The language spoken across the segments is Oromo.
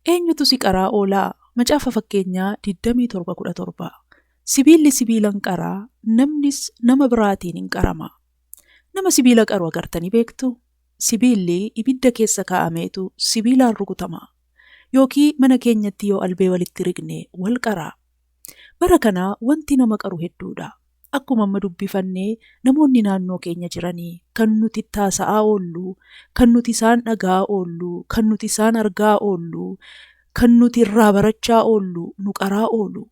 Eenyutu si qaraa oolaa? Macaafa fakkeenyaa 27:17. Sibiilli sibiilan qaraa, namnis nama biraatiin hin qarama. Nama sibiila qaru agartanii beektu? Sibiilli ibidda keessa kaa'ameetu sibiilaan rukutama. Yookiin mana keenyatti yoo albee walitti rigne wal qaraa. Bara kana wanti nama qaru hedduudha. Akkuma amma dubbifannee namoonni naannoo keenya jiranii kan nuti taasa'aa oollu, kan nuti isaan dhagaa oollu, kan nuti isaan argaa oollu, kan nuti irraa barachaa oollu nu qaraa oolu.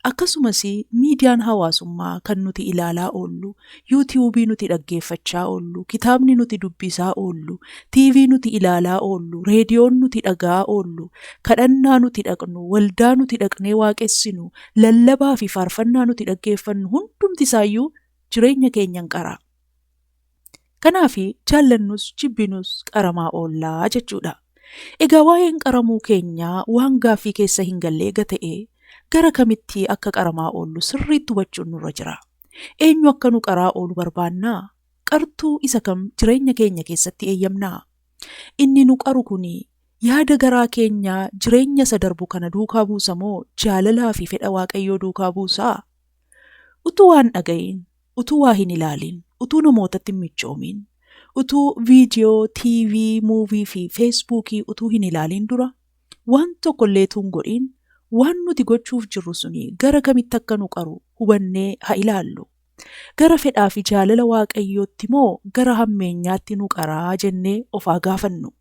Akkasumas miidiyaan hawaasummaa kan nuti ilaalaa oollu, yuutiyuubii nuti dhaggeeffachaa oollu, kitaabni nuti dubbisaa oollu, tiivii nuti ilaalaa oollu, reediyoon nuti dhagaa oollu, kadhannaa nuti dhaqnu, waldaa nuti dhaqnee waaqessinu, lallabaa fi faarfannaa nuti dhaggeeffannu hundumti isaayyuu jireenya keenyan qara. Kanaaf jaallannus jibbinus qaramaa oollaa jechuudha. Egaa waa'een qaramuu keenyaa waan gaaffii keessa hin galle ta'e gara kamitti akka qaramaa oollu sirriitti hubachuun nurra jira. Eenyu akka nu qaraa oolu barbaannaa? Qartuu isa kam jireenya keenya keessatti eeyyamnaa? Inni nu qaru kun yaada garaa keenyaa jireenya isa darbu kana duukaa buusa moo jaalalaa fi fedha Waaqayyoo duukaa buusaa? Utuu waan dhaga'iin, utuu waa hin ilaalin, utuu namootatti hin michoomin, utuu viidiyoo, tiivii, muuvii fi feesbuukii utuu hin ilaalin dura waan tokkollee tuun godhin waan nuti gochuuf jirru suni gara kamitti akka nu qaru hubannee haa ilaallu. Gara fedhaa fi jaalala Waaqayyootti moo gara hammeenyaatti nu qaraa jennee of haa gaafannu.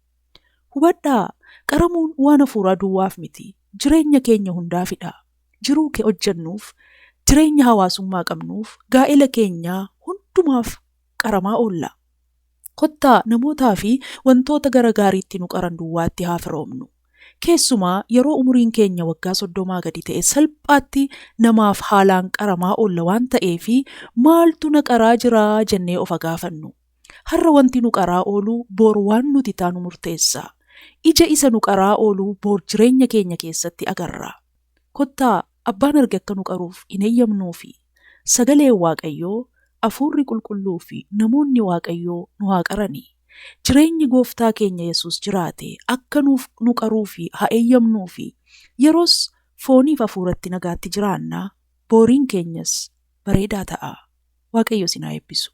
Hubadhaa, qaramuun waan hafuuraa duwwaaf miti. Jireenya keenya hundaafidha. Jiruu kee hojjennuuf, jireenya hawaasummaa qabnuuf, gaa'ela keenyaa hundumaaf qaramaa oolla. Kottaa namootaa fi wantoota gara gaariitti nu qaran duwwaatti haa firoomnu. Keessumaa yeroo umuriin keenya waggaa 30 gadi ta'e salphaatti namaaf haalaan qaramaa oolla waan ta'eefi maaltu na qaraa jiraa jennee of gaafannu. Har'a wanti nu qaraa oolu boor waan nuti taanu murteessa. Ija isa nu qaraa oolu boor jireenya keenya keessatti agarra. Kottaa abbaan arge akka nu qaruuf hin eeyyamnuufi sagaleen Waaqayyoo, hafuurri qulqulluu fi namoonni Waaqayyoo nu haa qarani. Jireenyi gooftaa keenya Yesuus jiraate akka nu qaruu fi haa eeyyamnuu fi yeroos fooniif hafuuratti nagaatti jiraannaa, booriin keenyas bareedaa ta'a. Waaqayyo isin haa eebbisu.